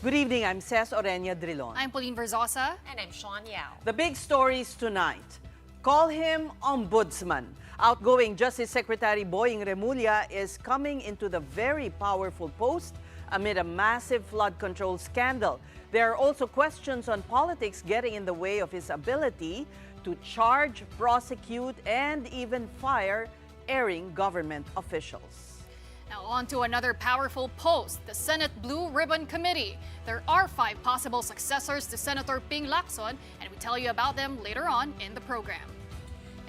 Good evening, I'm Ces Orenia Drilon. I'm Pauline Verzosa. And I'm Sean Yao. The big stories tonight. Call him Ombudsman. Outgoing Justice Secretary Boying Remulla is coming into the very powerful post amid a massive flood control scandal. There are also questions on politics getting in the way of his ability to charge, prosecute, and even fire erring government officials. Now on to another powerful post, the Senate Blue Ribbon Committee. There are 5 possible successors to Senator Ping Lacson, and we tell you about them later on in the program.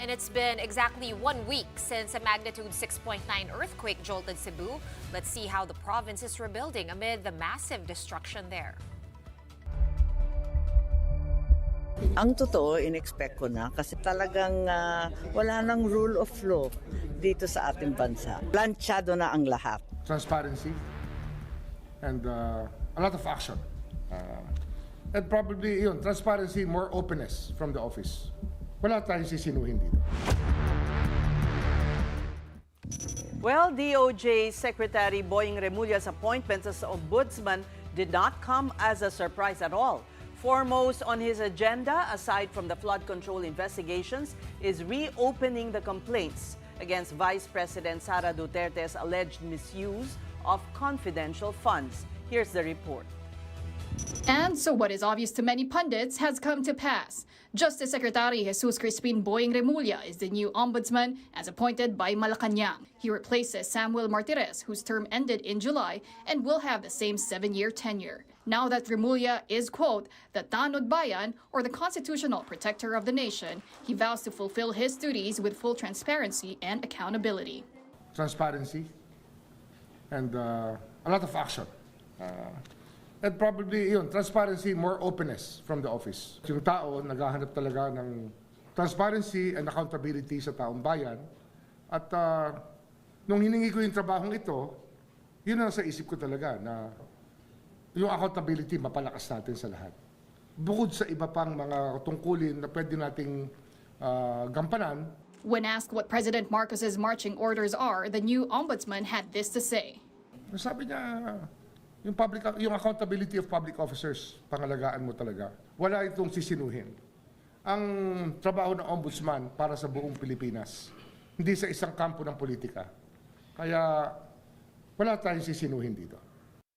And it's been exactly 1 week since a magnitude 6.9 earthquake jolted Cebu. Let's see how the province is rebuilding amid the massive destruction there. Ang totoo, in-expect ko na kasi talagang wala nang rule of law dito sa ating bansa. Planchado na ang lahat. Transparency and a lot of action. And probably, transparency, more openness from the office. Wala tayong sisinuhin dito. Well, DOJ Secretary Boying Remulla's appointment as Ombudsman did not come as a surprise at all. Foremost on his agenda, aside from the flood control investigations, is reopening the complaints against Vice President Sara Duterte's alleged misuse of confidential funds. Here's the report. And so what is obvious to many pundits has come to pass. Justice Secretary Jesus Crispin Boying Remulla is the new ombudsman as appointed by Malacanang. He replaces Samuel Martirez, whose term ended in July and will have the same 7-year tenure. Now that Remulla is, quote, the Tanod Bayan, or the constitutional protector of the nation, he vows to fulfill his duties with full transparency and accountability. Transparency and a lot of action. And probably, transparency, more openness from the office. Yung tao, naghahanap talaga ng transparency and accountability sa taong bayan. At nung hiningi ko yung trabahong ito, yun ang sa isip ko talaga na yung accountability mapalakas natin sa lahat. Bukod sa iba pang mga tungkulin na pwede nating gampanan. When asked what President Marcos's marching orders are, the new ombudsman had this to say. Sabi niya, yung accountability of public officers, pangalagaan mo talaga. Wala itong sisinuhin. Ang trabaho ng ombudsman para sa buong Pilipinas, hindi sa isang kampo ng politika. Kaya wala tayong sisinuhin dito.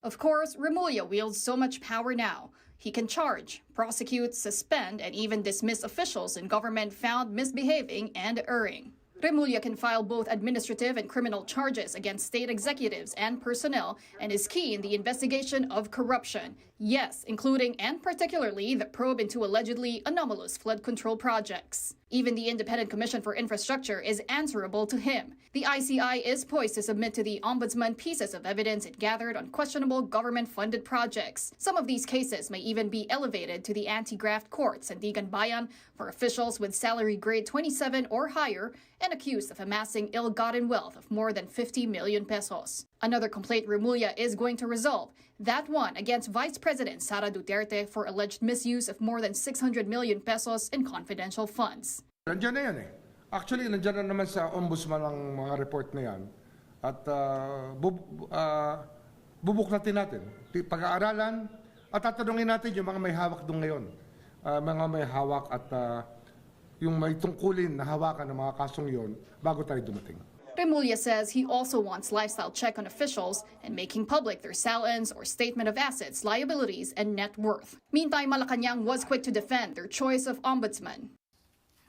Of course, Remulla wields so much power now. He can charge, prosecute, suspend, and even dismiss officials in government found misbehaving and erring. Remulla can file both administrative and criminal charges against state executives and personnel and is key in the investigation of corruption. Yes, including and particularly the probe into allegedly anomalous flood control projects. Even the Independent Commission for Infrastructure is answerable to him. The ICI is poised to submit to the Ombudsman pieces of evidence it gathered on questionable government-funded projects. Some of these cases may even be elevated to the anti-graft court, Sandigan Bayan, for officials with salary grade 27 or higher and accused of amassing ill-gotten wealth of more than 50 million pesos. Another complaint Remulla is going to resolve, that one against Vice President Sara Duterte for alleged misuse of more than 600 million pesos in confidential funds. Nandiyan na yan eh. Actually, nandiyan na naman sa ombudsman ang mga report na yan. At bubuklatin natin. Pag-aaralan at tatanungin natin yung mga may hawak doon ngayon. Mga may hawak at yung may tungkulin na hawakan ng mga kasong yon bago tayo dumating. Remulla says he also wants lifestyle check on officials and making public their salins or statement of assets, liabilities, and net worth. Meantime, Malacanang was quick to defend their choice of ombudsman.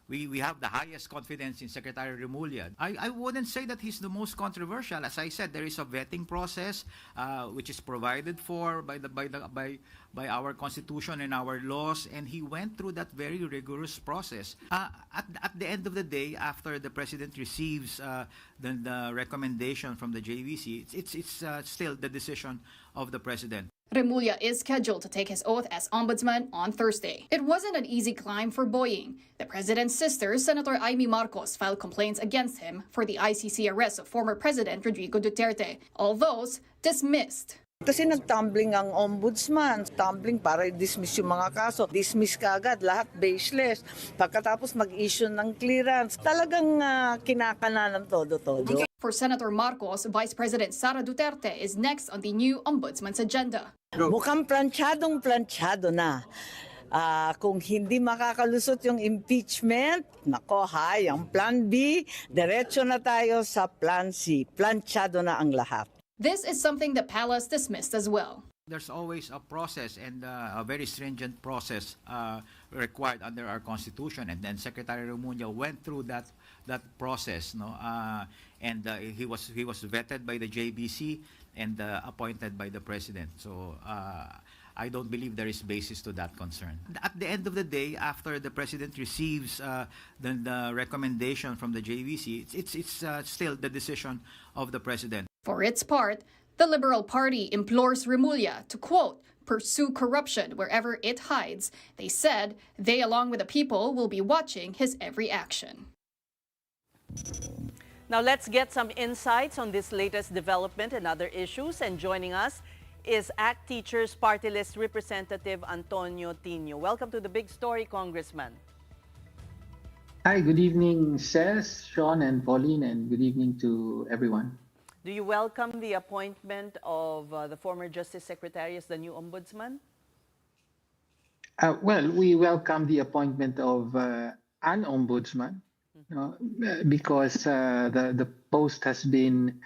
We have the highest confidence in Secretary Remulla. I wouldn't say that he's the most controversial. As I said, there is a vetting process which is provided for by our constitution and our laws, and he went through that very rigorous process. At the end of the day, after the president receives the recommendation from the JVC, it's still the decision of the president. Remulla is scheduled to take his oath as ombudsman on Thursday. It wasn't an easy climb for Boying. The president's sister, Senator Amy Marcos, filed complaints against him for the ICC arrest of former President Rodrigo Duterte. All those dismissed. Kasi nagtumbling ang ombudsman, tumbling para i-dismiss yung mga kaso. Dismiss ka agad, lahat baseless. Pagkatapos mag-issue ng clearance, talagang kinakana ng todo-todo. For Senator Marcos, Vice President Sara Duterte is next on the new ombudsman's agenda. Mukhang planchadong-planchado na. Kung hindi makakalusot yung impeachment, nako hay, ang plan B, diretso na tayo sa plan C. Planchado na ang lahat. This is something the palace dismissed as well. There's always a process and a very stringent process required under our constitution, and then Secretary Remulla went through that process, no, and he was vetted by the JBC and appointed by the president. So I don't believe there is basis to that concern. At the end of the day, after the president receives the recommendation from the JBC, it's still the decision of the president. For its part, the Liberal Party implores Remulla to, quote, pursue corruption wherever it hides. They said they, along with the people, will be watching his every action. Now let's get some insights on this latest development and other issues. And joining us is ACT Teachers Party List Representative Antonio Tino. Welcome to the Big Story, Congressman. Hi, good evening, Cez, Sean, and Pauline, and good evening to everyone. Do you welcome the appointment of the former Justice Secretary as the new ombudsman? Well, we welcome the appointment of an ombudsman because the post has been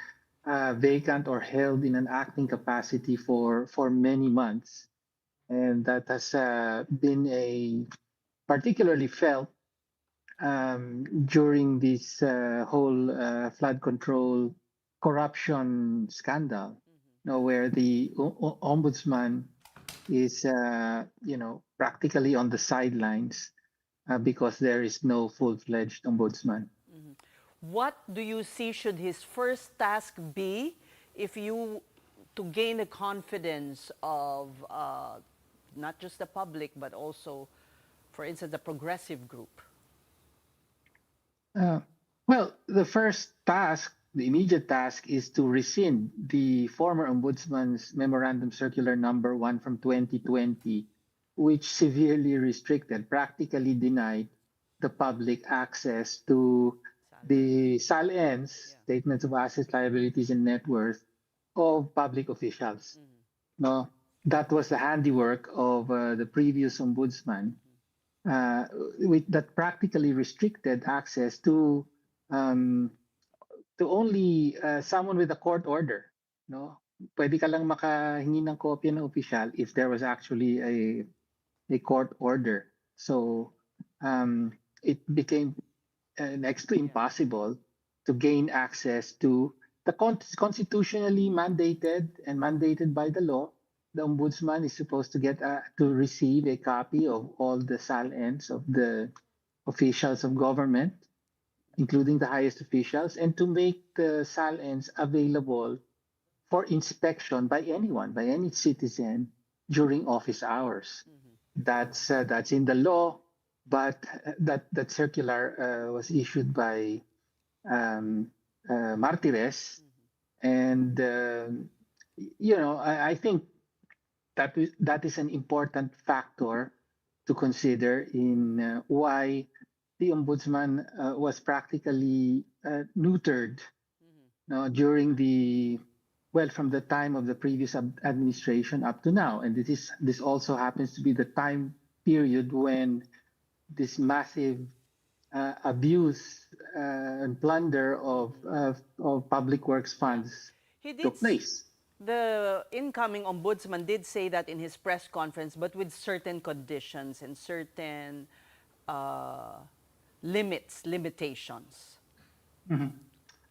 vacant or held in an acting capacity for many months. And that has been a particularly felt during this whole flood control corruption scandal, where the ombudsman is, practically on the sidelines because there is no full-fledged ombudsman. What do you see should his first task be to gain the confidence of not just the public, but also, for instance, the progressive group? Well, the first task, the immediate task, is to rescind the former ombudsman's Memorandum Circular Number 1 from 2020, which severely restricted, practically denied the public access to the SALNs, Statements of Assets, Liabilities, and Net Worth, of public officials. No, that was the handiwork of the previous ombudsman, that practically restricted access to only someone with a court order. No, pwede ka lang makahingi ng kopya ng opisyal if there was actually a court order. So it became next to impossible to gain access to the constitutionally mandated and mandated by the law. The ombudsman is supposed to get to receive a copy of all the SALNs of the officials of government, including the highest officials, and to make the SALNs available for inspection by anyone, by any citizen during office hours. That's in the law, but that circular was issued by Martires, and I think that is an important factor to consider in why the ombudsman was practically neutered during from the time of the previous administration up to now. And this also happens to be the time period when this massive abuse and plunder of public works funds took place. The incoming ombudsman did say that in his press conference, but with certain conditions and certain limitations.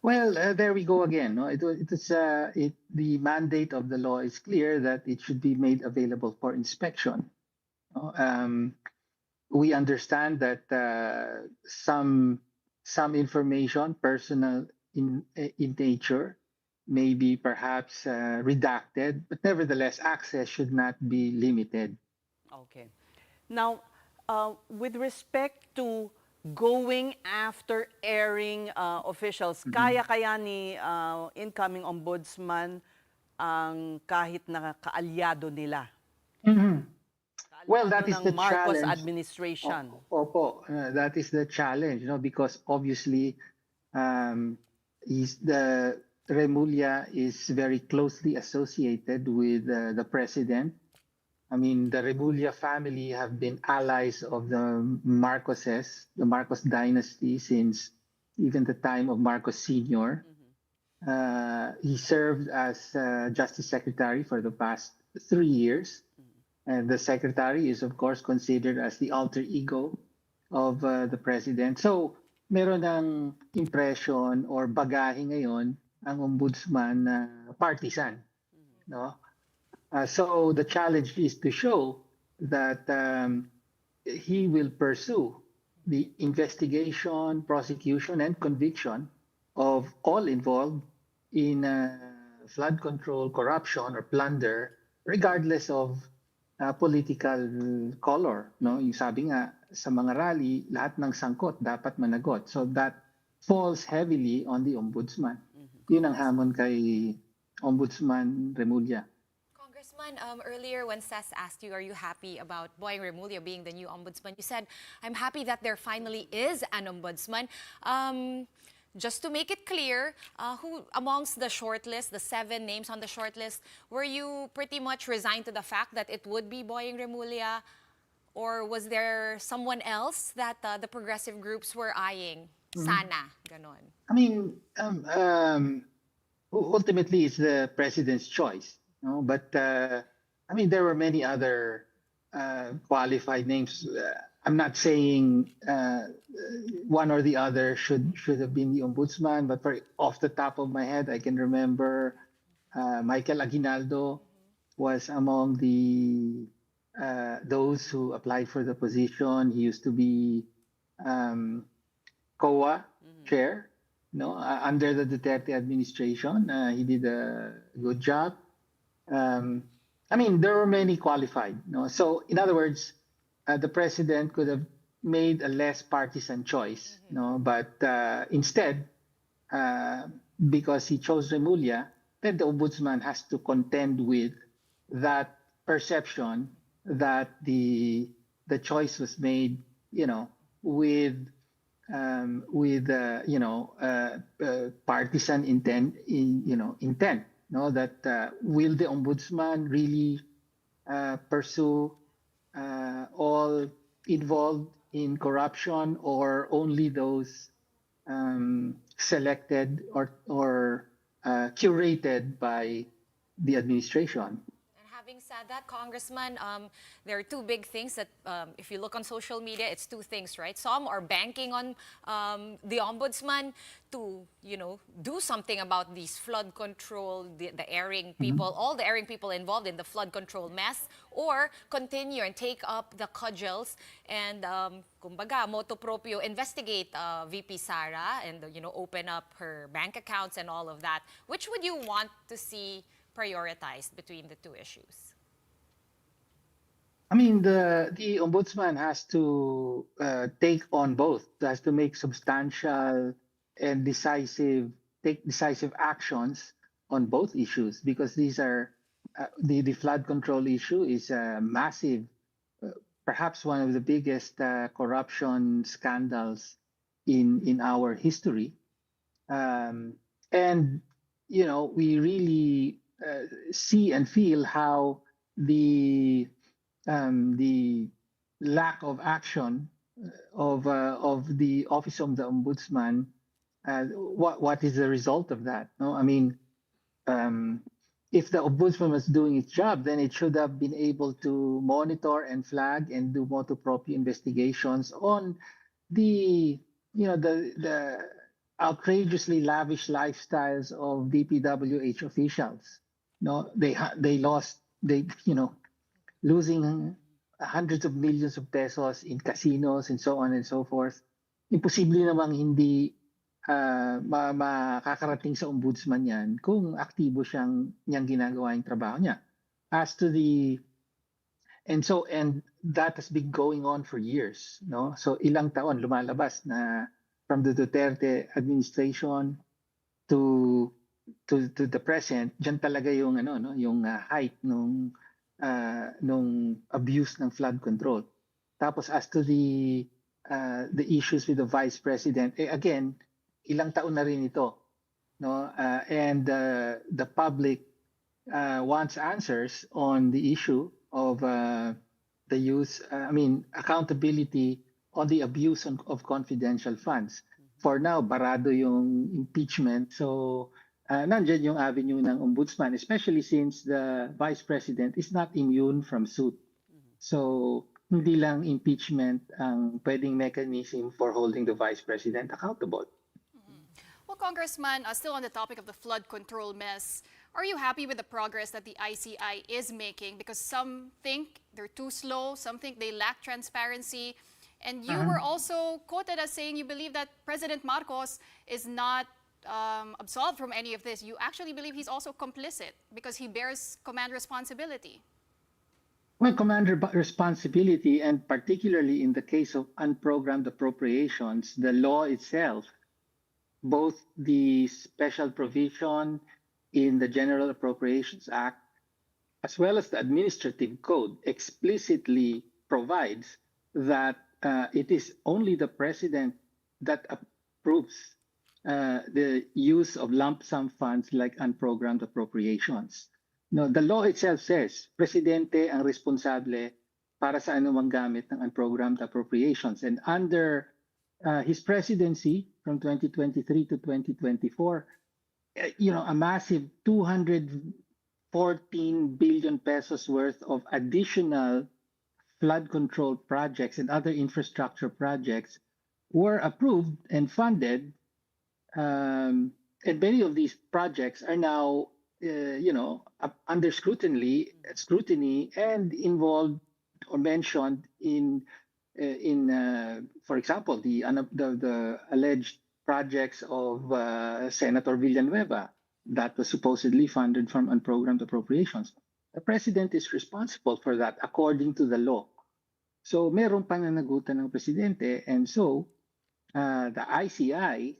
Well, there we go again. No? The mandate of the law is clear that it should be made available for inspection. We understand that some information, personal in nature, may be perhaps redacted, but nevertheless, access should not be limited. Okay. Now, with respect to going after airing officials, kaya ni incoming ombudsman ang kahit na kaalyado nila? Well, that is the Marcos challenge. administration. Opo, that is the challenge, because obviously, Remulla is very closely associated with the president. I mean, the Remulla family have been allies of the Marcoses, the Marcos dynasty, since even the time of Marcos Sr. He served as Justice Secretary for the past 3 years. And the secretary is, of course, considered as the alter ego of the president. So, meron ng impression or bagahe ngayon ang ombudsman na partisan. No? So, the challenge is to show that he will pursue the investigation, prosecution, and conviction of all involved in flood control, corruption, or plunder, regardless of political color. No? Yung sabi nga, sa mga rally, lahat ng sangkot dapat managot. So that falls heavily on the ombudsman. Yun ang hamon kay Ombudsman Remulla. Congressman, earlier when Seth asked you, are you happy about Boying Remulla being the new ombudsman? You said, I'm happy that there finally is an ombudsman. Just to make it clear, who amongst the shortlist, the 7 names on the shortlist, were you pretty much resigned to the fact that it would be Boying Remulla? Or was there someone else that the progressive groups were eyeing? Sana, ganon. I mean, ultimately, it's the president's choice. No? But, I mean, there were many other qualified names. I'm not saying one or the other should have been the ombudsman, but off the top of my head, I can remember Michael Aguinaldo was among the those who applied for the position. He used to be COA chair, no, under the Duterte administration. He did a good job. I mean, there were many qualified. No? So, in other words, the president could have made a less partisan choice, no? But instead, because he chose Remulla, then the ombudsman has to contend with that perception that the choice was made, you know, with partisan intent, intent, no, that will the ombudsman really pursue all involved in corruption, or only those selected or curated by the administration? Having said that, Congressman, there are 2 big things that, if you look on social media, it's 2 things, right? Some are banking on the ombudsman to, do something about these flood control, the erring people, all the erring people involved in the flood control mess, or continue and take up the cudgels and, kumbaga, motu proprio, investigate VP Sara and, open up her bank accounts and all of that. Which would you want to see prioritized between the 2 issues? I mean, the ombudsman has to take on both. Has to make substantial and decisive actions on both issues, because these are the flood control issue is a massive, perhaps one of the biggest corruption scandals in our history, and we really see and feel how the lack of action of the Office of the Ombudsman, what is the result of that? No, I mean, if the Ombudsman was doing its job, then it should have been able to monitor and flag and do motu proprio investigations on the outrageously lavish lifestyles of DPWH officials. No, losing hundreds of millions of pesos in casinos and so on and so forth. Imposible namang hindi makakarating sa ombudsman yan kung aktibo niyang ginagawa yung trabaho niya. And that has been going on for years, no? So ilang taon lumalabas na from the Duterte administration to the present, diyan talaga yung yung height nung abuse ng flood control. Tapos as to the issues with the vice president, again, ilang taon na rin ito. no, and the public wants answers on the issue of the use, accountability on the abuse of confidential funds. For now, barado yung impeachment. So, nandyan yung avenue ng ombudsman, especially since the vice president is not immune from suit. So, hindi lang impeachment ang pwedeng mechanism for holding the vice president accountable. Well, Congressman, still on the topic of the flood control mess, are you happy with the progress that the ICI is making? Because some think they're too slow, some think they lack transparency. And you were also quoted as saying you believe that President Marcos is not absolved from any of this. You actually believe he's also complicit because he bears command responsibility. Well, commander responsibility, and particularly in the case of unprogrammed appropriations, the law itself, both the special provision in the General Appropriations Act as well as the Administrative Code explicitly provides that it is only the president that approves the use of lump sum funds like unprogrammed appropriations. No, the law itself says, presidente ang responsable para sa anumang gamit ng unprogrammed appropriations. And under his presidency from 2023 to 2024, a massive 214 billion pesos worth of additional flood control projects and other infrastructure projects were approved and funded. And many of these projects are now, under scrutiny and involved or mentioned in for example, the alleged projects of Senator Villanueva that was supposedly funded from unprogrammed appropriations. The president is responsible for that according to the law. So merong pananagutan ng presidente, and so the ICI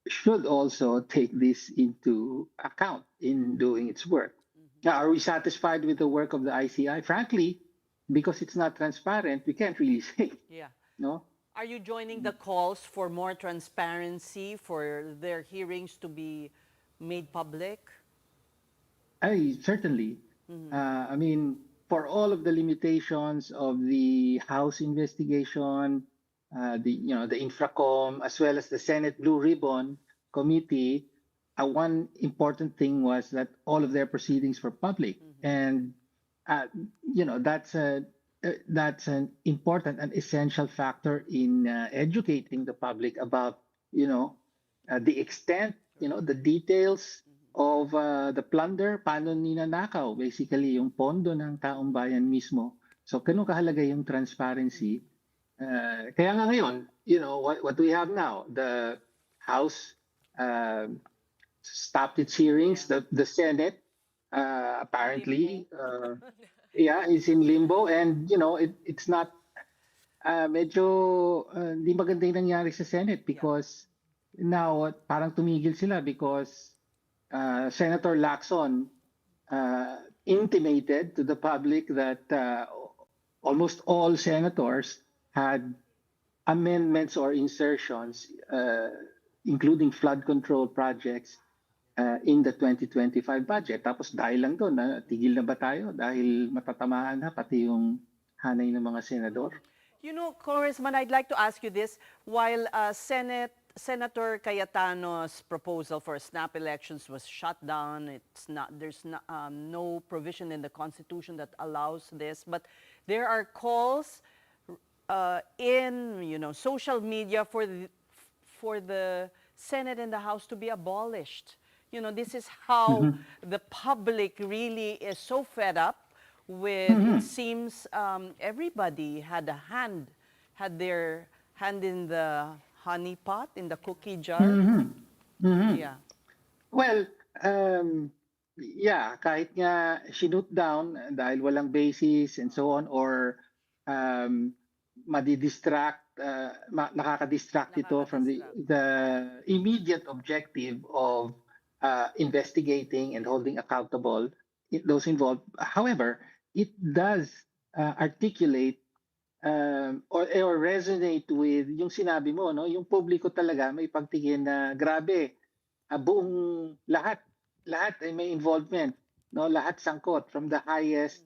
should also take this into account in doing its work. Now, are we satisfied with the work of the ICI? Frankly, because it's not transparent, we can't really say. Yeah. No? Are you joining the calls for more transparency, for their hearings to be made public? Certainly. For all of the limitations of the House investigation, the Infracom, as well as the Senate Blue Ribbon Committee, one important thing was that all of their proceedings were public, and that's an important and essential factor in educating the public about the extent, the details of the plunder, paano ninanakaw, basically yung pondo ng taong bayan mismo. So ganun kahalaga yung transparency. Kaya nga ngayon, what we have now, the House stopped its hearings, the Senate apparently is in limbo, and it's not medyo di maganda yung nangyari sa Senate because now parang tumigil sila because Senator Lacson intimated to the public that almost all senators had amendments or insertions, including flood control projects, in the 2025 budget. Tapos dahil lang doon, tigil na ba tayo? Dahil matatamaan na pati yung hanay ng mga senador. Congressman, I'd like to ask you this. While Senator Cayetano's proposal for snap elections was shut down, there's no provision in the Constitution that allows this, but there are calls in social media for the Senate and the House to be abolished. This is how the public really is so fed up with, it seems everybody had their hand in the honey pot, in the cookie jar. Yeah. Well, kahit nga sinut down dahil walang basis and so on, or nakaka-distract ito from the immediate objective of investigating and holding accountable those involved. However, it does articulate or resonate with yung sinabi mo, no? Yung publiko talaga may pagtingin na grabe. buong lahat ay may involvement, no? Lahat sangkot from the highest,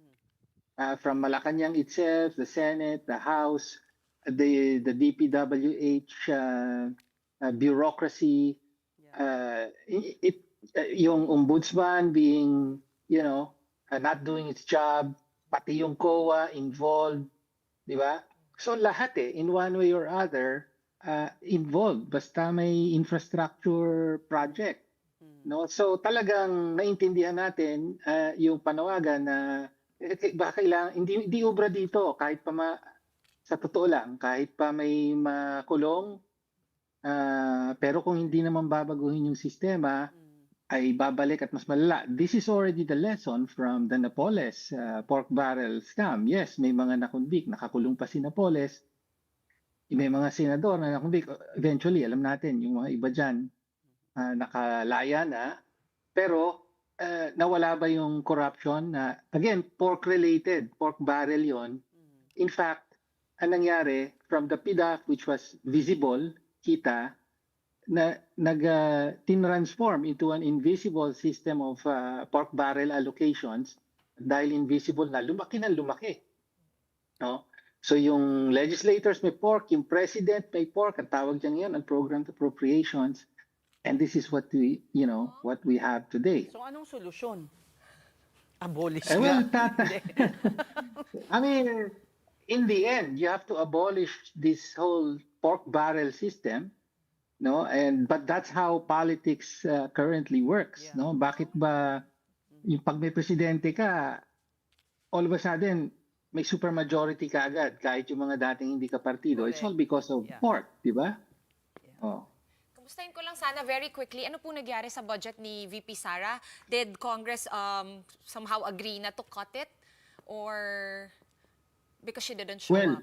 from Malacanang itself, the Senate, the House, the DPWH bureaucracy, yung ombudsman being, not doing its job, pati yung COA involved, di ba? So lahat in one way or other, involved basta may infrastructure project. No? So talagang naintindihan natin yung panawagan na baka kailangan, hindi ubra dito kahit pa sa totoo lang, kahit pa may makulong, pero kung hindi naman babaguhin yung sistema, ay babalik at mas malala. This is already the lesson from the Napoles pork barrel scam. Yes, may mga nakundik, nakakulong pa si Napoles. May mga senador na nakundik. Eventually, alam natin, yung mga iba dyan, nakalaya na. Pero nawala ba yung corruption? Again, pork-related, pork barrel yon. In fact, ang nangyari, from the PDAF, which was visible, kita, na tinransform into an invisible system of pork barrel allocations dahil invisible na lumaki ng lumaki. No? So yung legislators may pork, yung president may pork, ang tawag dyan yan, ang programmed appropriations. And this is what we have today. So anong solusyon? Abolish Well, nga. I mean, in the end, you have to abolish this whole pork barrel system, no? But that's how politics currently works, no? Bakit ba yung pag may presidente ka, all of a sudden may supermajority ka agad kahit yung mga dating hindi ka partido? It's all because of pork, di ba? Oh. Kumustahin ko lang sana very quickly, ano po nangyari sa budget ni VP Sara? Did Congress somehow agree na to cut it? Or because she didn't show up?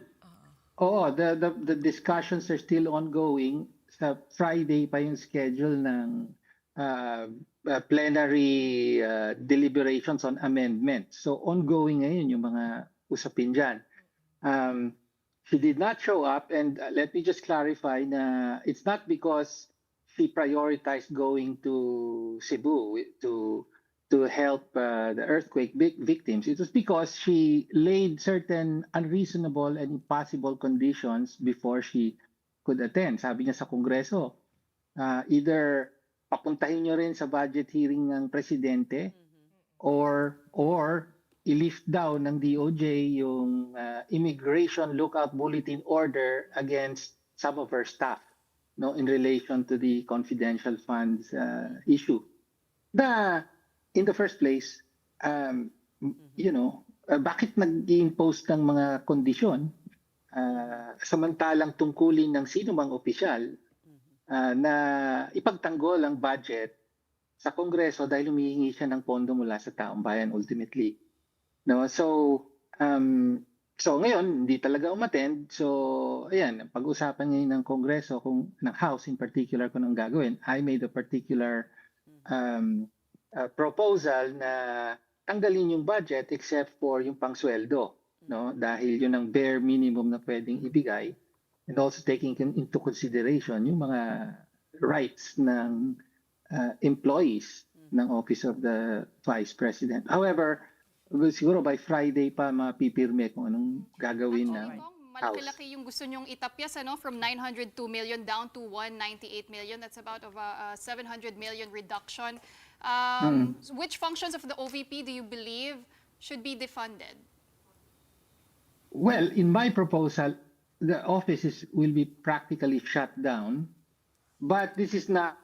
The discussions are still ongoing. Sa Friday pa yung schedule ng plenary deliberations on amendments. So ongoing ngayon yung mga usapin dyan. She did not show up, and let me just clarify na it's not because she prioritized going to Cebu to help the earthquake victims. It was because she laid certain unreasonable and impossible conditions before she could attend. Sabi niya sa Kongreso, either papuntahin niyo rin sa budget hearing ng presidente or i-lift down ng DOJ yung immigration lookout bulletin order against some of her staff, no, in relation to the confidential funds issue. In the first place, bakit nag-impose ng mga kondisyon samantalang tungkulin ng sino mang opisyal na ipagtanggol ang budget sa Kongreso dahil humihingi siya ng pondo mula sa taong bayan ultimately. No, so ngayon hindi talaga umattend. So ayan, pag-usapan ngayon ng Kongreso ng House in particular kung anong gagawin. I made a particular proposal na tanggalin yung budget except for yung pangsweldo, no? Dahil yun ang bare minimum na pwedeng ibigay, and also taking into consideration yung mga rights ng employees ng Office of the Vice President. However, siguro by Friday pa mapipirme kung anong gagawin ng House. Malaki-laki yung gusto nyong itapyas, from 902 million down to 198 million. That's about a 700 million reduction. Which functions of the OVP do you believe should be defunded? Well, in my proposal, the offices will be practically shut down. But this is not,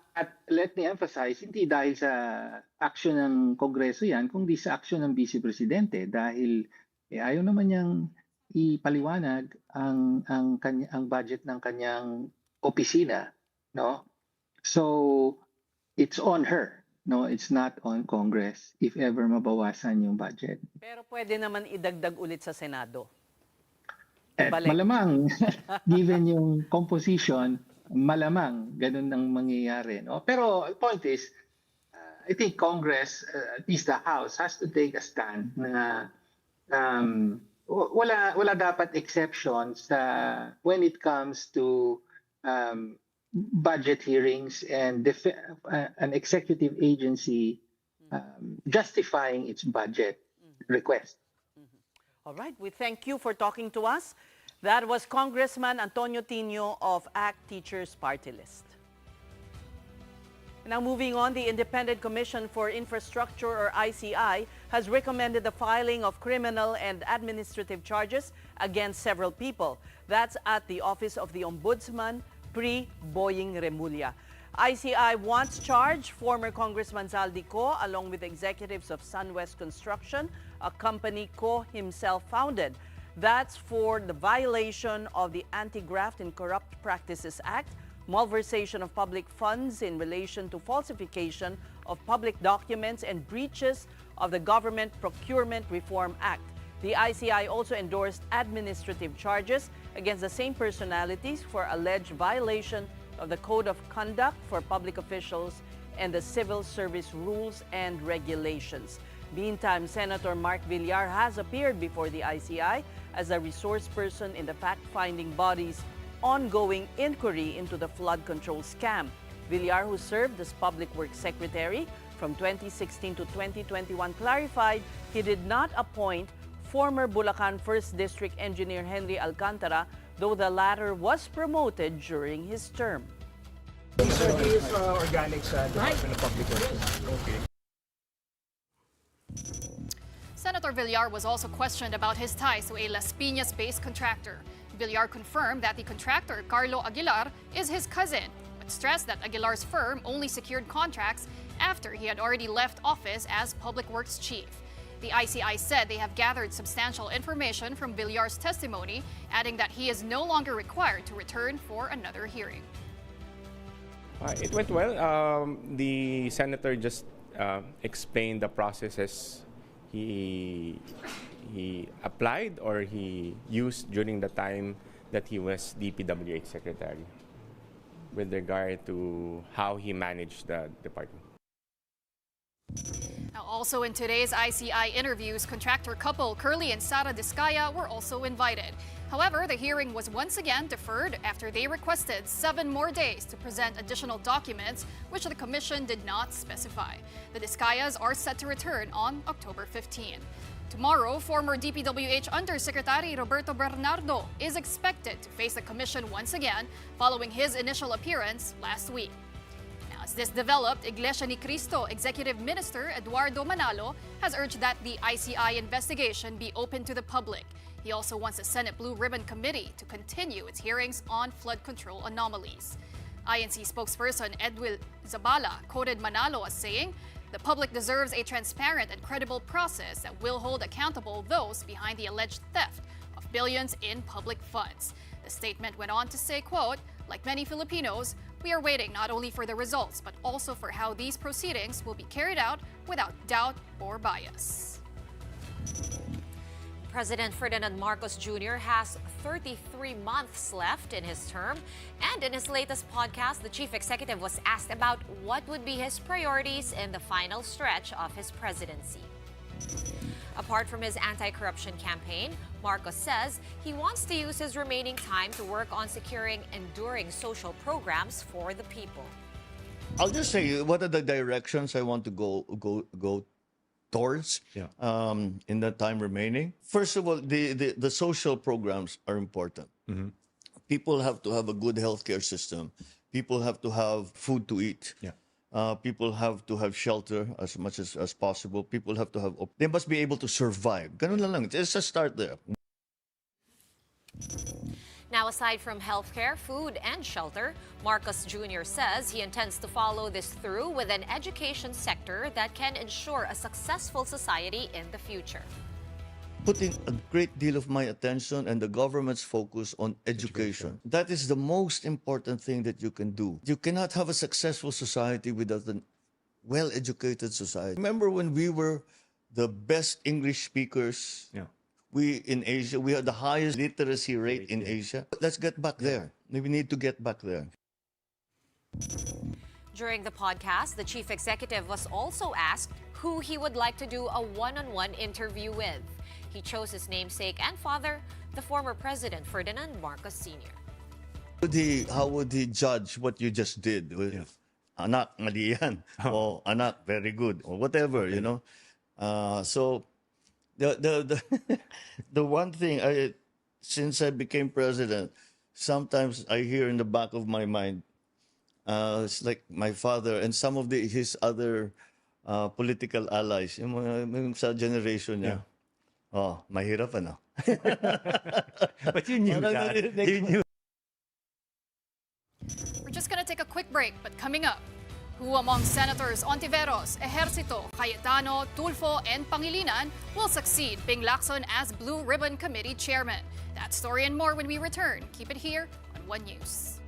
let me emphasize, hindi dahil sa action ng Kongreso yan, kundi sa action ng Vice Presidente. Dahil ayaw naman niyang ipaliwanag ang budget ng kanyang opisina, no? So it's on her, no? It's not on Congress if ever mabawasan yung budget. Pero pwede naman idagdag ulit sa Senado. Malamang, given yung composition, malamang ganun ang mangyayari, no? Pero the point is, I think Congress, at least the House, has to take a stand na wala dapat exceptions when it comes to budget hearings and an executive agency justifying its budget request. All right, we thank you for talking to us. That was Congressman Antonio Tino of ACT Teachers Party List. Now moving on, the Independent Commission for Infrastructure, or ICI, has recommended the filing of criminal and administrative charges against several people. That's at the Office of the Ombudsman, pre-Boying Remulla. ICI once charged former Congressman Zaldi Co along with executives of SunWest Construction, a company Co himself founded. That's for the violation of the Anti-Graft and Corrupt Practices Act, malversation of public funds in relation to falsification of public documents, and breaches of the Government Procurement Reform Act. The ICI also endorsed administrative charges against the same personalities for alleged violation of the Code of Conduct for Public Officials and the Civil Service Rules and Regulations. Meantime, Senator Mark Villar has appeared before the ICI as a resource person in the fact-finding body's ongoing inquiry into the flood control scam. Villar, who served as Public Works Secretary from 2016 to 2021, clarified he did not appoint former Bulacan 1st District Engineer Henry Alcantara, though the latter was promoted during his term. So he is organic sa Department of Public Works. Okay. Senator Villar was also questioned about his ties to a Las Piñas-based contractor. Villar confirmed that the contractor, Carlo Aguilar, is his cousin, but stressed that Aguilar's firm only secured contracts after he had already left office as Public Works Chief. The ICI said they have gathered substantial information from Villar's testimony, adding that he is no longer required to return for another hearing. It went well. The senator just explained the processes he applied or he used during the time that he was DPWH Secretary with regard to how he managed the department. Now, also in today's ICI interviews, contractor couple Curly and Sara Discaya were also invited. However, the hearing was once again deferred after they requested 7 more days to present additional documents, which the commission did not specify. The Discayas are set to return on October 15. Tomorrow, former DPWH Undersecretary Roberto Bernardo is expected to face the commission once again following his initial appearance last week. As this developed, Iglesia ni Cristo Executive Minister Eduardo Manalo has urged that the ICI investigation be open to the public. He also wants the Senate Blue Ribbon Committee to continue its hearings on flood control anomalies. INC spokesperson Edwil Zabala quoted Manalo as saying, "The public deserves a transparent and credible process that will hold accountable those behind the alleged theft of billions in public funds." The statement went on to say, quote, "Like many Filipinos, we are waiting not only for the results, but also for how these proceedings will be carried out without doubt or bias." President Ferdinand Marcos Jr. has 33 months left in his term, and in his latest podcast, the chief executive was asked about what would be his priorities in the final stretch of his presidency. Apart from his anti-corruption campaign, Marcos says he wants to use his remaining time to work on securing enduring social programs for the people. I'll just say what are the directions I want to go towards in the time remaining. First of all, the social programs are important. Mm-hmm. People have to have a good healthcare system. People have to have food to eat. Yeah. People have to have shelter as much as possible. People have to have. They must be able to survive. Ganun na lang. Let's just start there. Now, aside from healthcare, food, and shelter, Marcos Jr. says he intends to follow this through with an education sector that can ensure a successful society in the future. Putting a great deal of my attention and the government's focus on education. That is the most important thing that you can do. You cannot have a successful society without a well-educated society. Remember when we were the best English speakers? Yeah. We in Asia, we have the highest literacy rate in Asia. Let's get back there. We need to get back there. During the podcast, the chief executive was also asked who he would like to do a one-on-one interview with. He chose his namesake and father, the former President Ferdinand Marcos Sr. How would he judge what you just did? Anak, mali yan. O anak, very good. Or whatever, you know. So the the one thing since I became president, sometimes I hear in the back of my mind, it's like my father and some of his other political allies, yung sa generation niya. Oh, mahirap ano. But you knew Parang that. narinig You ko. knew. We're just gonna take a quick break, but coming up, who among Senators Ontiveros, Ejercito, Cayetano, Tulfo, and Pangilinan will succeed Ping Lacson as Blue Ribbon Committee Chairman? That story and more when we return. Keep it here on One News.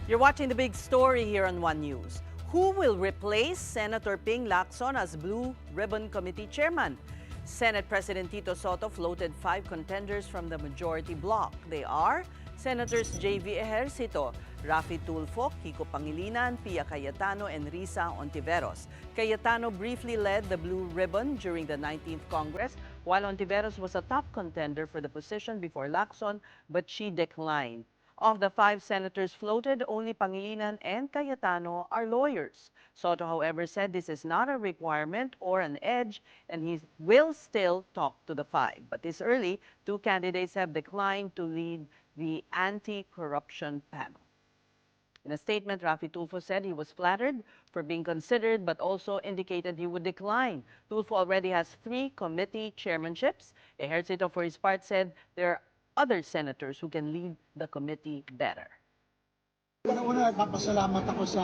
You're watching the big story here on One News. Who will replace Senator Ping Lacson as Blue Ribbon Committee Chairman? Senate President Tito Soto floated 5 contenders from the majority bloc. They are Senators J.V. Ejercito, Rafi Tulfo, Kiko Pangilinan, Pia Cayetano, and Risa Ontiveros. Cayetano briefly led the Blue Ribbon during the 19th Congress, while Ontiveros was a top contender for the position before Lacson, but she declined. Of the 5 senators floated, only Pangilinan and Cayetano are lawyers. Soto, however, said this is not a requirement or an edge, and he will still talk to the 5. But this early, 2 candidates have declined to lead the anti-corruption panel. In a statement, Rafi Tulfo said he was flattered for being considered, but also indicated he would decline. Tulfo already has 3 committee chairmanships. Ejercito, for his part, said there are other senators who can lead the committee better. Una, nagpapasalamat ako sa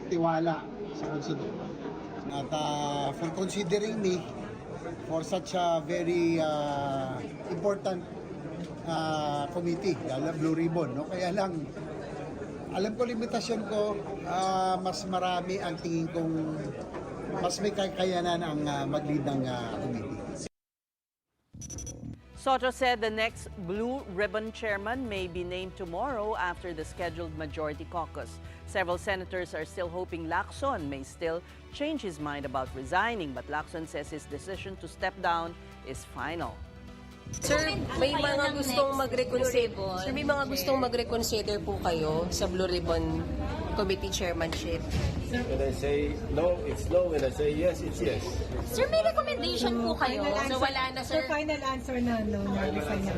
tiwala sa konsudo. At for considering me for such a very important committee, lalo Blue Ribbon. No? Kaya lang, alam ko limitasyon ko, mas marami ang tingin kong mas may kakayanan ang mag-lead ng committee. Soto said the next Blue Ribbon chairman may be named tomorrow after the scheduled majority caucus. Several senators are still hoping Lacson may still change his mind about resigning, but Lacson says his decision to step down is final. Sir, may mga gustong mag-reconsider. Sir, may mga gustong mag-reconsider po kayo sa Blue Ribbon Committee Chairmanship. When I say no, it's no. When I say yes, it's yes. Sir, may recommendation po kayo. So wala na, sir. So final answer na, no, na resign na.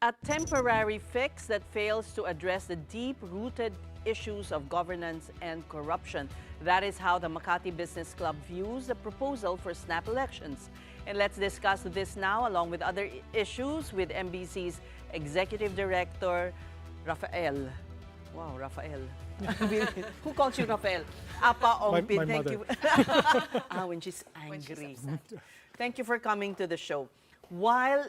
A temporary fix that fails to address the deep-rooted issues of governance and corruption. That is how the Makati Business Club views the proposal for snap elections. And let's discuss this now, along with other issues, with MBC's Executive Director, Rafael. Wow, Rafael. Who calls you Rafael? Apa Ongpin, thank you. When she's angry. Thank you for coming to the show. While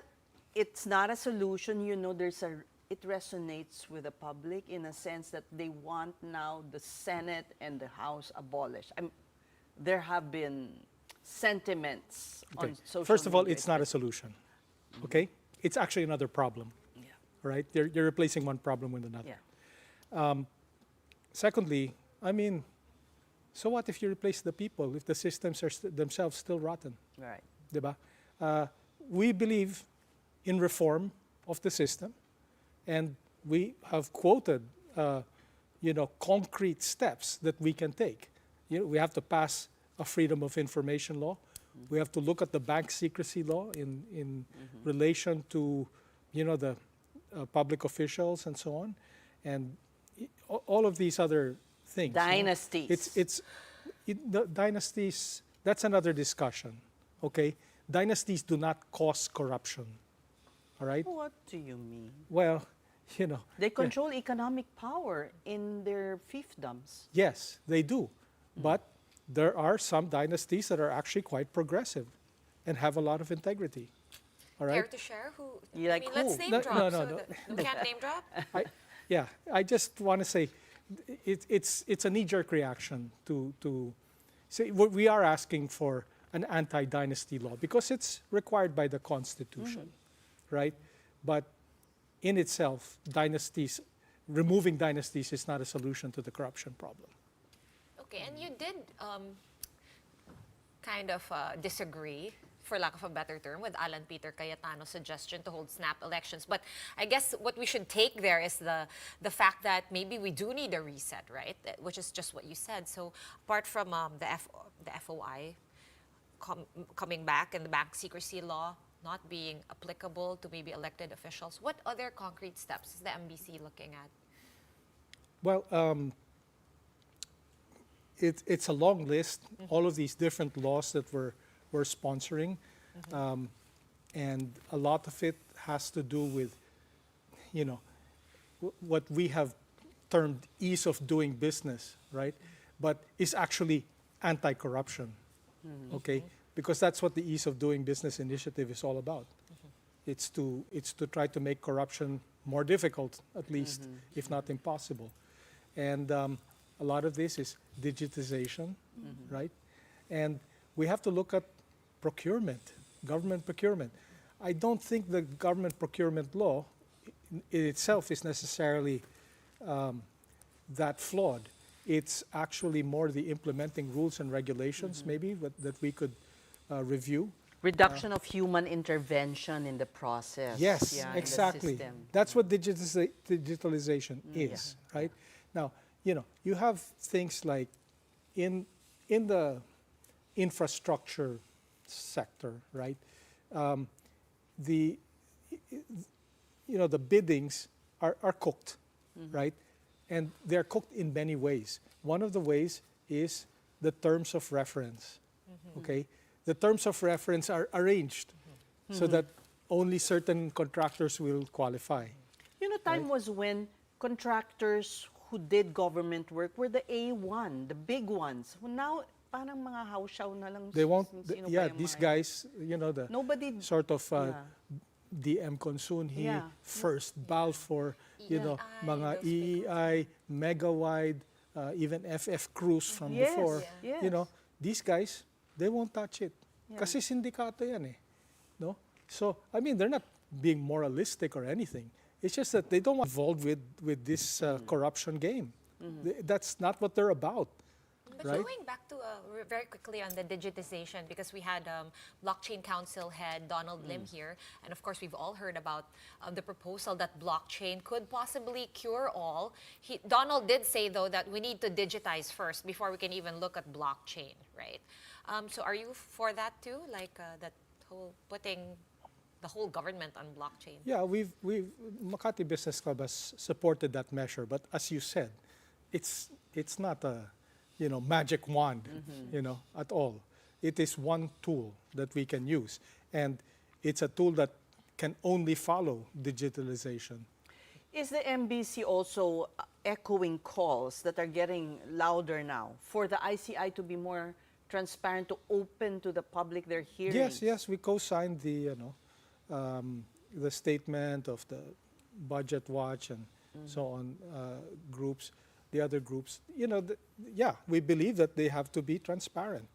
it's not a solution, you know, it resonates with the public in a sense that they want now the Senate and the House abolished. There have been sentiments on social First of all, media. it's not a solution. Okay? It's actually another problem. Yeah. Right? You're replacing one problem with another. Yeah. Secondly, I mean, so what if you replace the people, if the systems are themselves still rotten? Right. Diba? We believe in reform of the system, and we have quoted, concrete steps that we can take. We have to pass a freedom of information law. We have to look at the bank secrecy law in relation to, the public officials and so on, and all of these other things. Dynasties. The dynasties. That's another discussion. Okay, dynasties do not cause corruption. All right. What do you mean? Well, They control economic power in their fiefdoms. Yes, they do. But there are some dynasties that are actually quite progressive and have a lot of integrity. All right? Care to share who? You like who? Let's name No, drop. no, so no. We can't name drop? I just want to say it's a knee-jerk reaction to say we are asking for an anti-dynasty law because it's required by the Constitution, right? But in itself, removing dynasties is not a solution to the corruption problem. Okay, and you did disagree, for lack of a better term, with Alan Peter Cayetano's suggestion to hold snap elections. But I guess what we should take there is the fact that maybe we do need a reset, right? Which is just what you said. So apart from the FOI coming back and the bank secrecy law not being applicable to maybe elected officials, what other concrete steps is the MBC looking at? Well, it's a long list, all of these different laws that we're sponsoring. And a lot of it has to do with, what we have termed ease of doing business, right? But it's actually anti-corruption, okay? Because that's what the Ease of Doing Business initiative is all about. It's to try to make corruption more difficult, at least, if not impossible. And a lot of this is digitization, right? And we have to look at procurement, government procurement. I don't think the government procurement law in itself is necessarily that flawed. It's actually more the implementing rules and regulations, maybe, that we could review. Reduction of human intervention in the process. Yes, in the exactly. system. That's what digitalization is, right? Now, you have things like in the infrastructure sector, right? The biddings are cooked, right? And they're cooked in many ways. One of the ways is the terms of reference, okay? The terms of reference are arranged so that only certain contractors will qualify. Time was when contractors who did government work were the A1, the big ones. Well, now, parang mga hausyaw na lang. They won't, sino yeah, ba yung these mga- guys, the Nobody, sort of DM Consunhi, Yeah. First Balfour, mga EEI, Megawide, even FF Cruz from Yes, before. yes. These guys, they won't touch it. Kasi sindikato yan eh. No? So, I mean, they're not being moralistic or anything. It's just that they don't want involved with this corruption game. That's not what they're about. But Right? going back to very quickly on the digitization, because we had Blockchain Council head Donald Lim here, and of course we've all heard about the proposal that blockchain could possibly cure all. Donald did say, though, that we need to digitize first before we can even look at blockchain, right? So are you for that too, like that whole putting the whole government on blockchain? Yeah, we've Makati Business Club has supported that measure, but as you said, it's not a magic wand, at all. It is one tool that we can use, and it's a tool that can only follow digitalization. is the MBC also echoing calls that are getting louder now for the ICI to be more transparent, to open to the public their hearings? Yes, we co-signed the statement of the Budget Watch and so on groups, the other groups. We believe that they have to be transparent.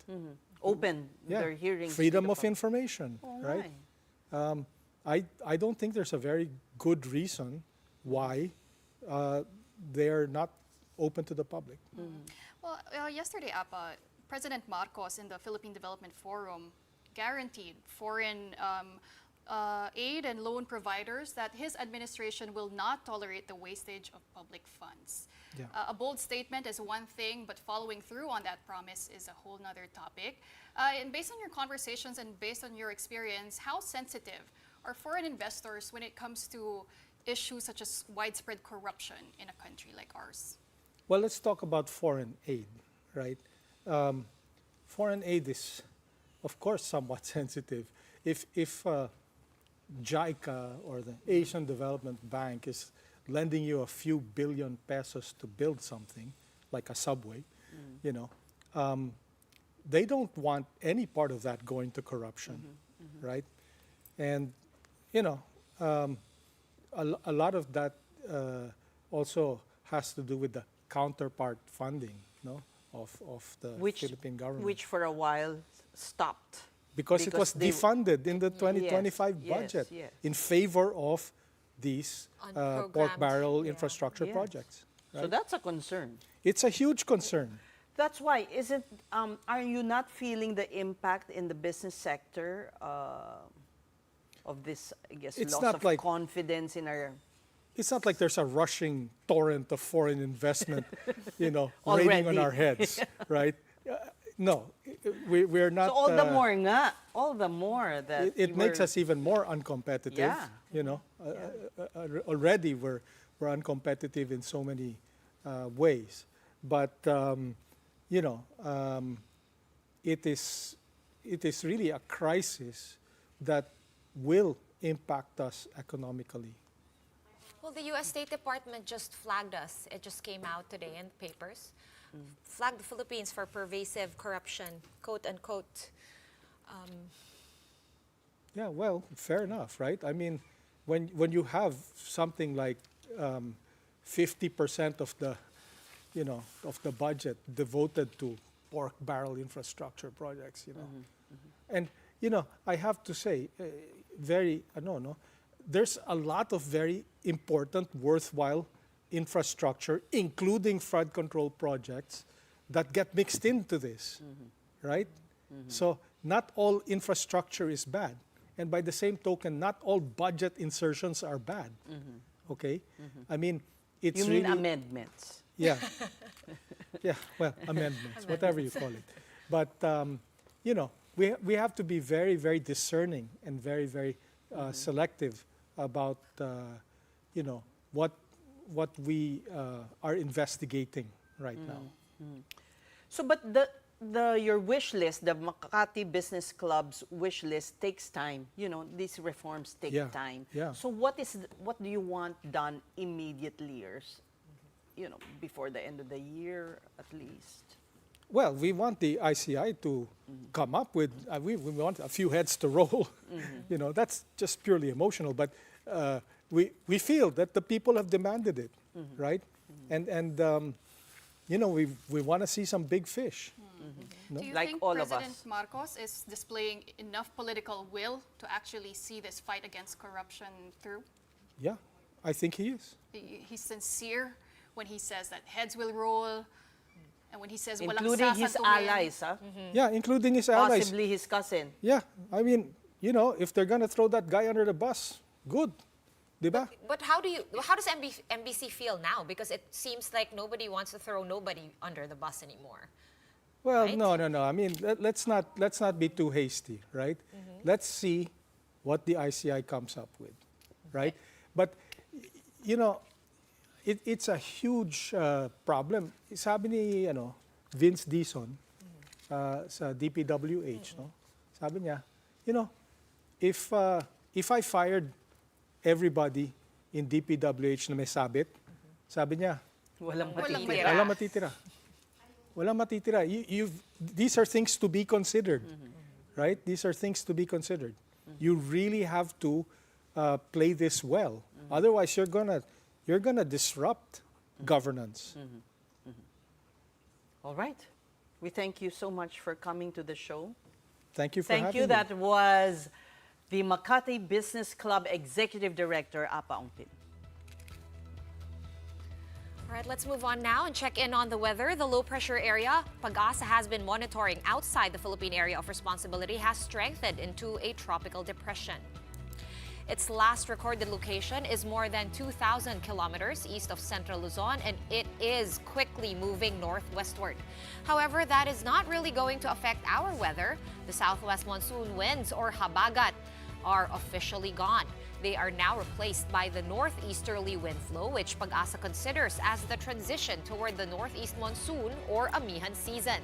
Open their hearings. to Freedom the of public. information, All right? I don't think there's a very good reason why they're not open to the public. Well, yesterday, Apa, President Marcos in the Philippine Development Forum guaranteed foreign aid and loan providers that his administration will not tolerate the wastage of public funds. Yeah. A bold statement is one thing, but following through on that promise is a whole nother topic. And based on your conversations and based on your experience, how sensitive are foreign investors when it comes to issues such as widespread corruption in a country like ours? Well, let's talk about foreign aid, right? Foreign aid is, of course, somewhat sensitive. If JICA or the Asian Development Bank is lending you a few billion pesos to build something, like a subway, they don't want any part of that going to corruption, right? And, a lot of that also has to do with the counterpart funding, of the Philippine government. Which for a while stopped. Because it was defunded in the 2025 Yes, budget yes. in favor of these pork Unprogrammed, barrel infrastructure Yes. projects. So right? that's a concern. It's a huge concern. That's why, are you not feeling the impact in the business sector of this, I guess, It's loss not of like- confidence in our... It's not like there's a rushing torrent of foreign investment, raining on Already. our heads, right? No, we're not. So all the more nga, all the more that It makes we're- us even more uncompetitive. Yeah. Already we're uncompetitive in so many ways, but it is really a crisis that will impact us economically. Well, the U.S. State Department just flagged us. It just came out today in the papers. Flagged the Philippines for pervasive corruption, quote unquote. Yeah, well, fair enough, right? I mean, when you have something like 50% of the, of the budget devoted to pork barrel infrastructure projects, and I have to say, there's a lot of very important, worthwhile infrastructure, including flood control projects, that get mixed into this, right? So not all infrastructure is bad. And by the same token, not all budget insertions are bad. Okay? I mean, it's You mean really amendments? yeah. Yeah, well, amendments, whatever you call it. But, we have to be very, very discerning and very, very selective about, what we are investigating right now. So, but your wish list, the Makati Business Club's wish list takes time. These reforms take time. Yeah. So what do you want done immediately, or before the end of the year at least? Well, we want the ICI to come up with, we want a few heads to roll. That's just purely emotional, but we feel that the people have demanded it, right? And we want to see some big fish. Do you Like think all of President us. Marcos is displaying enough political will to actually see this fight against corruption through? Yeah, I think he is. He's sincere when he says that heads will roll, and when he says walang Including his sasantuhin. allies, huh? Yeah, including his allies. Possibly his cousin. Yeah, I mean, if they're going to throw that guy under the bus, good. Diba? But how does MBC feel now? Because it seems like nobody wants to throw nobody under the bus anymore. Well, right? no. I mean, let's not be too hasty, right? Let's see what the ICI comes up with, right? But it's a huge problem. Sabi ni Vince Dison sa DPWH, no? Sabi niya, if I fired everybody in DPWH na may sabit, sabi niya, Walang matitira. Walang matitira. These are things to be considered, right? These are things to be considered. You really have to play this well. Otherwise, you're gonna disrupt governance. All right. We thank you so much for coming to the show. Thank you for having me. That was the Makati Business Club Executive Director, Apa Ongpin. All right, let's move on now and check in on the weather. The low-pressure area Pag-asa has been monitoring outside the Philippine area of responsibility has strengthened into a tropical depression. Its last recorded location is more than 2,000 kilometers east of central Luzon, and it is quickly moving northwestward. However, that is not really going to affect our weather. The southwest monsoon winds, or habagat, are officially gone. They are now replaced by the northeasterly wind flow, which Pag-asa considers as the transition toward the northeast monsoon or amihan season.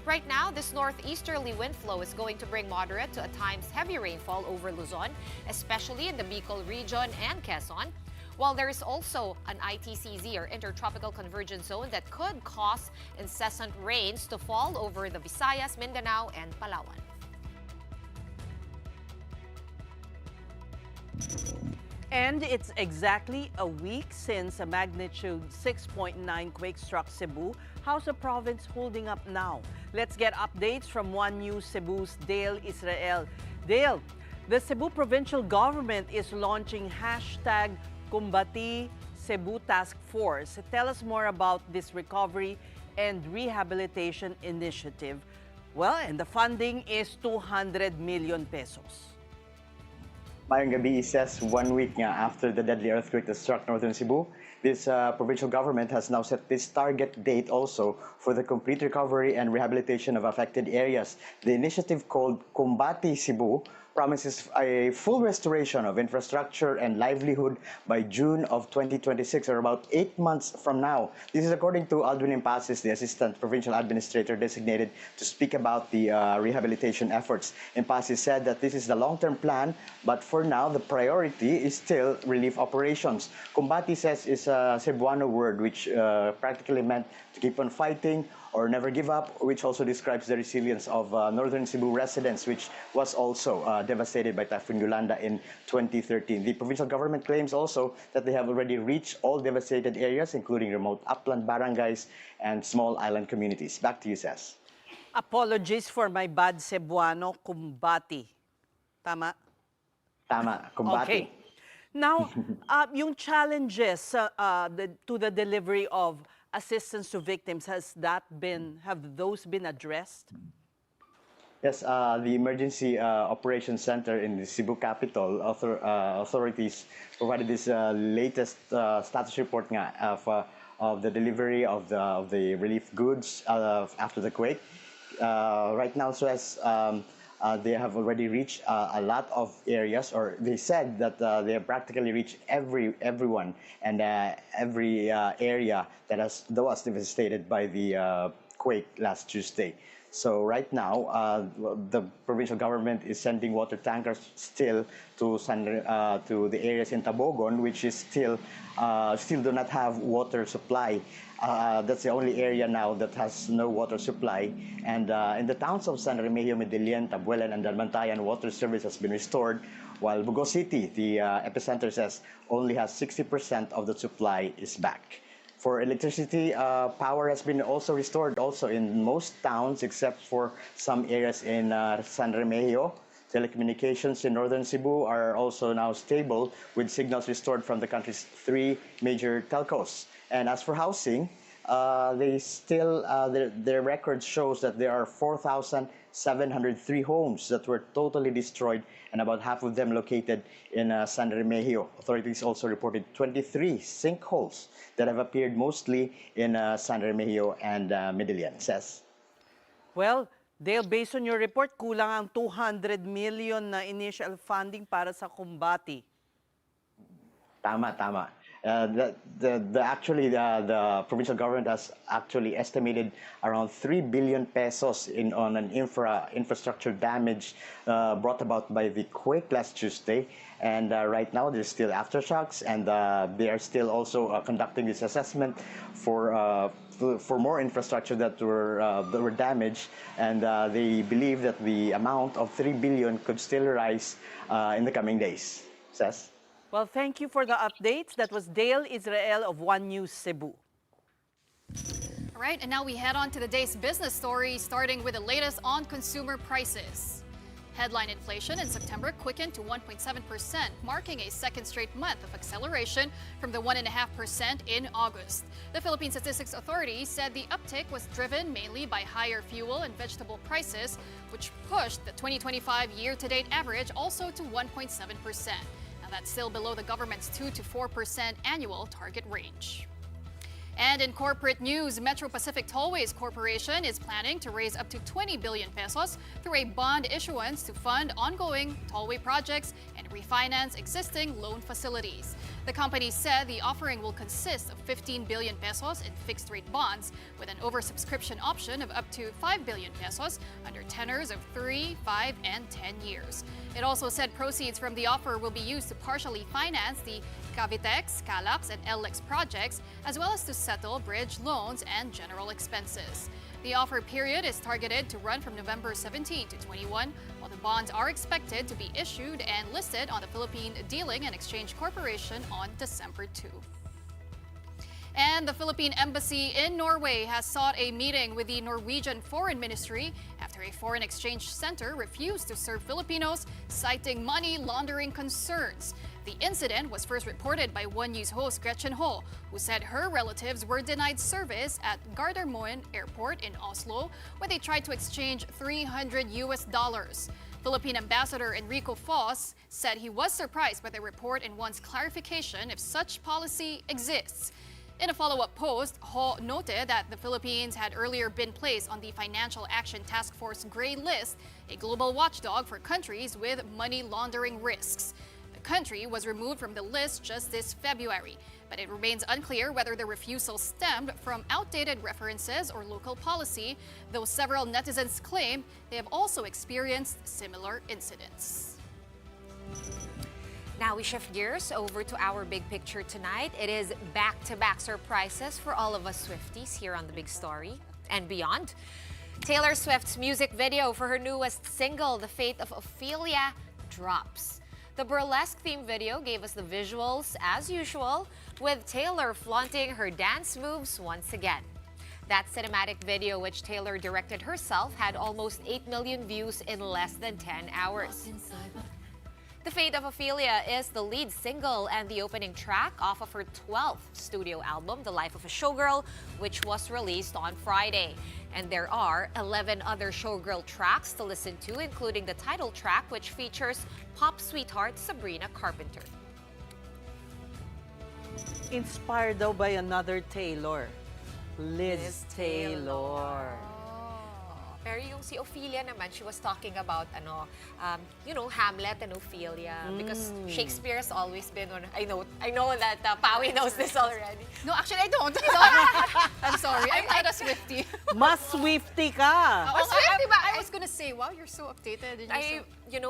Right now, this northeasterly wind flow is going to bring moderate to at times heavy rainfall over Luzon, especially in the Bicol region and Quezon, while there is also an ITCZ, or Intertropical Convergence Zone, that could cause incessant rains to fall over the Visayas, Mindanao, and Palawan. And it's exactly a week since a magnitude 6.9 quake struck Cebu. How's the province holding up now? Let's get updates from One News Cebu's Dale Israel. Dale, the Cebu provincial government is launching hashtag Kumbati Cebu Task Force. Tell us more about this recovery and rehabilitation initiative. Well, and the funding is 200 million pesos. Mayong gabi, says 1 week nga after the deadly earthquake that struck northern Cebu, this provincial government has now set this target date also for the complete recovery and rehabilitation of affected areas. The initiative, called Kumbati Cebu, promises a full restoration of infrastructure and livelihood by June of 2026, or about 8 months from now. This is according to Aldwin Impases, the Assistant Provincial Administrator designated to speak about the rehabilitation efforts. Impases said that this is the long-term plan, but for now, the priority is still relief operations. Kumbati, says, is a Cebuano word which practically meant to keep on fighting or Never Give Up, which also describes the resilience of northern Cebu residents, which was also devastated by Typhoon Yolanda in 2013. The provincial government claims also that they have already reached all devastated areas, including remote upland barangays and small island communities. Back to you, Ses. Apologies for my bad Cebuano, kumbati. Tama? Tama, kumbati. Okay. Now, yung challenges to the delivery of assistance to victims, have those been addressed? Yes, the Emergency Operations Center in the Cebu capital authorities provided this latest status report nga of the delivery of the relief goods after the quake. Right now, so as they have already reached a lot of areas, or they said that they have practically reached everyone and every area that was devastated by the quake last Tuesday. So right now, the provincial government is sending water tankers still to the areas in Tabogon, which is still do not have water supply. That's the only area now that has no water supply. And in the towns of San Remigio, Medellin, Tabuelan, and Dalmantayan, water service has been restored, while Bugo City, the epicenter, says only has 60% of the supply is back. For electricity, power has been also restored also in most towns except for some areas in San Remigio. Telecommunications in northern Cebu are also now stable with signals restored from the country's 3 major telcos. And as for housing, their record shows that there are 4,703 homes that were totally destroyed, and about half of them located in San Remigio. Authorities also reported 23 sinkholes that have appeared mostly in San Remigio and Medellin. Says. Well, Dale, based on your report, kulang ang 200 million na initial funding para sa kumbati. Tama. The provincial government has actually estimated around 3 billion pesos on an infrastructure damage brought about by the quake last Tuesday. And right now, there's still aftershocks, and they are still also conducting this assessment for more infrastructure that were damaged. And they believe that the amount of 3 billion could still rise in the coming days. Says. Well, thank you for the updates. That was Dale Israel of One News Cebu. All right, and now we head on to the day's business story, starting with the latest on consumer prices. Headline inflation in September quickened to 1.7%, marking a second straight month of acceleration from the 1.5% in August. The Philippine Statistics Authority said the uptick was driven mainly by higher fuel and vegetable prices, which pushed the 2025 year-to-date average also to 1.7%. That's still below the government's 2 to 4% annual target range. And in corporate news, Metro Pacific Tollways Corporation is planning to raise up to 20 billion pesos through a bond issuance to fund ongoing tollway projects and refinance existing loan facilities. The company said the offering will consist of 15 billion pesos in fixed-rate bonds with an oversubscription option of up to 5 billion pesos under tenors of 3, 5, and 10 years. It also said proceeds from the offer will be used to partially finance the Cavitex, Calax, and LX projects, as well as to settle bridge loans and general expenses. The offer period is targeted to run from November 17 to 21, while the bonds are expected to be issued and listed on the Philippine Dealing and Exchange Corporation on December 2. And the Philippine Embassy in Norway has sought a meeting with the Norwegian Foreign Ministry after a foreign exchange center refused to serve Filipinos, citing money laundering concerns. The incident was first reported by One News host Gretchen Ho, who said her relatives were denied service at Gardermoen Airport in Oslo when they tried to exchange $300. Philippine Ambassador Enrico Foss said he was surprised by the report and wants clarification if such policy exists. In a follow-up post, Ho noted that the Philippines had earlier been placed on the Financial Action Task Force Gray List, a global watchdog for countries with money laundering risks. The country was removed from the list just this February, but it remains unclear whether the refusal stemmed from outdated references or local policy, though several netizens claim they have also experienced similar incidents. Now we shift gears over to our big picture tonight. It is back-to-back surprises for all of us Swifties here on The Big Story. and beyond. Taylor Swift's music video for her newest single, The Fate of Ophelia, drops. The burlesque-themed video gave us the visuals as usual, with Taylor flaunting her dance moves once again. That cinematic video, which Taylor directed herself, had almost 8 million views in less than 10 hours. The Fate of Ophelia is the lead single and the opening track off of her 12th studio album, The Life of a Showgirl, which was released on Friday. And there are 11 other Showgirl tracks to listen to, including the title track, which features pop sweetheart Sabrina Carpenter. Inspired daw by another Taylor, Liz Taylor. Pero yung si Ophelia naman, she was talking about, Hamlet and Ophelia. Because Shakespeare has always been one. I know that Pawi knows this already. No, actually, I don't. I'm sorry. I'm not a Swiftie. Mas Swiftie ka! I was gonna say, wow, you're so updated. And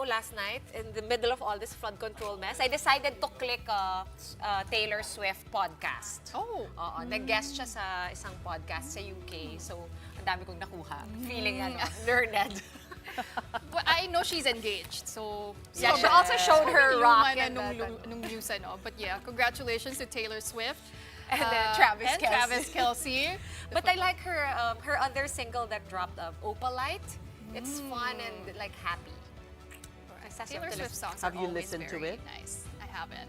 Last night, in the middle of all this flood control mess, I decided to click Taylor Swift podcast. Oh. Oo, nag-guest siya sa isang podcast sa UK. So, ang dami kong nakuha. Feeling learned. But I know she's engaged, so Yeah, she also showed her rock and and nung news But yeah, congratulations to Taylor Swift. And Travis Kelce. Travis Kelce. But I like her other single that dropped, Opalite. It's fun and happy. Taylor Swift songs Have are you always listened to very it? nice. I haven't.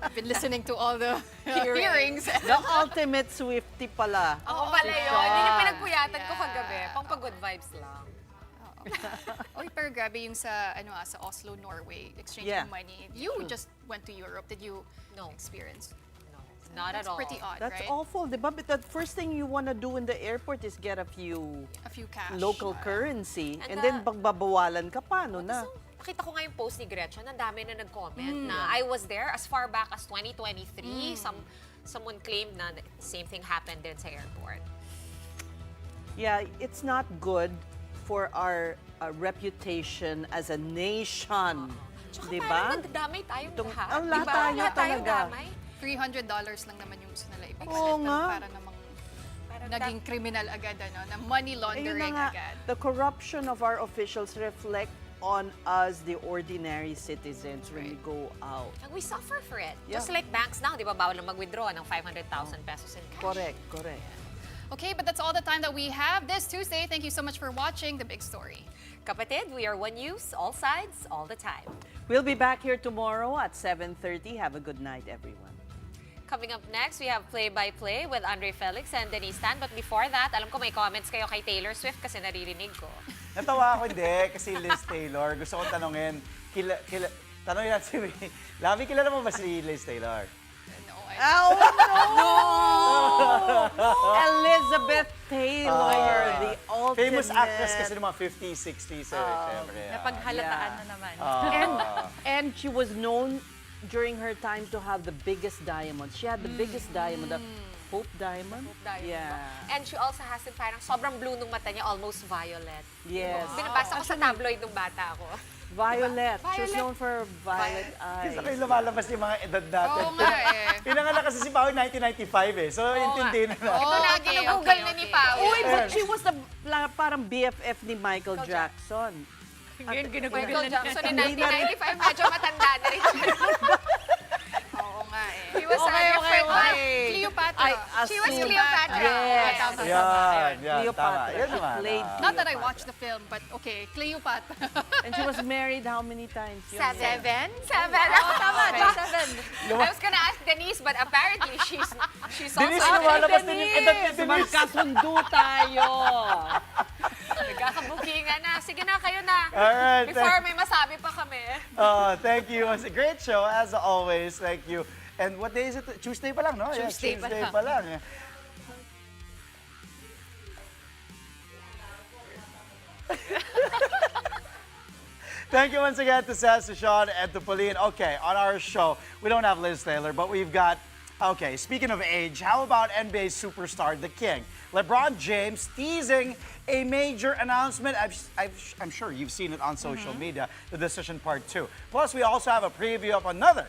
I've been listening to all the hearings. The ultimate Swiftie pala. Ako pala yun. Yun yung pinagpuyatan ko kagabi. Pang good vibes lang. Oy, pero grabe yung sa Oslo, Norway, exchanging money. You just went to Europe. Did you experience? Not at all. That's pretty odd, That's right? awful, di ba? But the first thing you want to do in the airport is get a few cash. local currency. And And then pagbabawalan ka, paano na? Nakita ko nga yung post ni Gretchen, ang dami na nag-comment na I was there as far back as 2023. Someone claimed na the same thing happened din sa airport. Yeah, it's not good for our reputation as a nation. Tsaka Di parang ba? nadadamay tayong lahat. ang lahat Diba? tayo Lahat tayo talaga. damay. $300 lang naman yung gusto nila ibigay. Oo nga. Para namang naging criminal agad, na money Ayun laundering na nga, agad. the corruption of our officials reflect on us, the ordinary citizens, when we go out. And we suffer for it. Yeah. Just like banks now, di ba, bawal na mag-withdraw ng 500,000 pesos in cash. Correct. Okay, but that's all the time that we have this Tuesday. Thank you so much for watching The Big Story. Kapatid, we are one news, all sides, all the time. We'll be back here tomorrow at 7:30. Have a good night, everyone. Coming up next, we have play-by-play with Andre Felix and Denise Tan. But before that, alam ko may comments kayo kay Taylor Swift kasi naririnig ko. Natawa ako hindi kasi Liz Taylor. Gusto kong tanungin, tanungin natin si Lavi, kilala mo ba si Liz Taylor? Oh, no! Elizabeth Taylor, the ultimate. Famous actress kasi ng mga 50s, 60s. Siyempre. Napaghalataan na naman. And she was known during her time to have the biggest diamonds. She had the biggest diamond, the Hope Diamond. Hope Diamond. Yeah. And she also has yung parang sobrang blue nung mata niya, almost violet. Yes. Binabasa ko sa tabloid nung bata ako. Violet. Diba? She was known for violet eyes. Kasi kayo lumalabas yung mga edad natin. Oo nga eh. Pinanganak kasi si Pao 1995 eh. So, intindihin na. Ito na, ginugugol na ni Pao. Uy, but she was the parang BFF ni Michael Jackson. Ngayon, ginugugol Michael na Jackson in 1995, medyo matanda na rin siya. Oo nga eh. He was Cleopatra. She was Cleopatra. Yes. Yan, Cleopatra. tama. Yan She naman. played Not that I Cleopatra. watched the film, but okay, Cleopatra. And she was married how many times? Seven? Oh, tama. Seven. I was gonna ask Denise, but apparently she's also... Denise, lumalabas din yung edad ni Denise. Magkasundo tayo. Nagkakabukingan na. Sige na, kayo na. Alright. Before may masabi pa kami. Thank you. It was a great show, as always. Thank you. And what day is it? Tuesday pa lang, no? Tuesday Tuesday pa pa lang. Thank you once again to Seth, Sean, and to Pauline. Okay, on our show, we don't have Liz Taylor, but we've got, okay, speaking of age, how about NBA superstar, The King? LeBron James teasing a major announcement. I'm sure you've seen it on social media, the decision part 2. Plus, we also have a preview of another